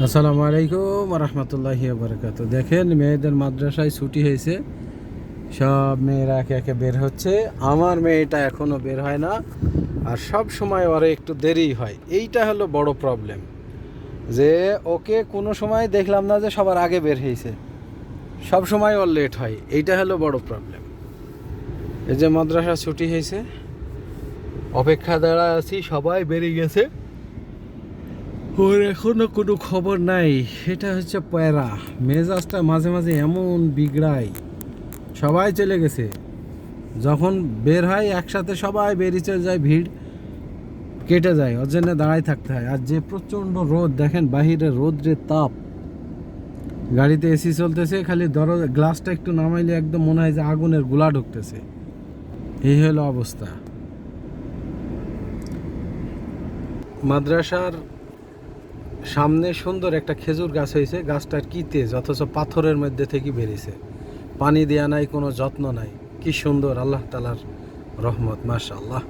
আসসালামু আলাইকুম রহমতুল্লাহি বারাকাতু। দেখেন মেয়েদের মাদ্রাসায় ছুটি হয়েছে, সব মেয়েরা একে একে বের হচ্ছে। আমার মেয়েটা এখনও বের হয় না, আর সব সময় ওরা একটু দেরি হয়। এইটা হলো বড় প্রবলেম, যে ওকে কোনো সময় দেখলাম না যে সবার আগে বের হয়েছে, সব সময় ওর লেট হয়। এইটা হলো বড় প্রবলেম। এই যে মাদ্রাসা ছুটি হয়েছে, অপেক্ষা দাঁড়ায় আছি, সবাই বেরিয়ে গেছে, ওর এখনো কোনো খবর নাই। এটা হচ্ছে প্যারা, মেজাজটা মাঝে মাঝে এমন বিগড়ায়। সবাই চলে গেছে, যখন বের হয় একসাথে সবাই বেরিয়ে চলে যায়, ভিড় কেটে যায়, ওর জন্য দাঁড়ায় থাকতে হয়। আর যে প্রচণ্ড রোদ, দেখেন বাহিরে রোদ্রের তাপ, গাড়িতে এসি চলতেছে, খালি দরজা গ্লাসটা একটু নামাইলে একদম মনে হয় যে আগুনের গোলা ঢুকতেছে। এই হলো অবস্থা। মাদ্রাসার সামনে সুন্দর একটা খেজুর গাছ হয়েছে, গাছটার কি তেজ, অথচ পাথরের মধ্যে থেকে বেরিয়েছে, পানি দেয়া নাই, কোনো যত্ন নাই। কি সুন্দর, আল্লাহ তাআলার রহমত, মাশাআল্লাহ।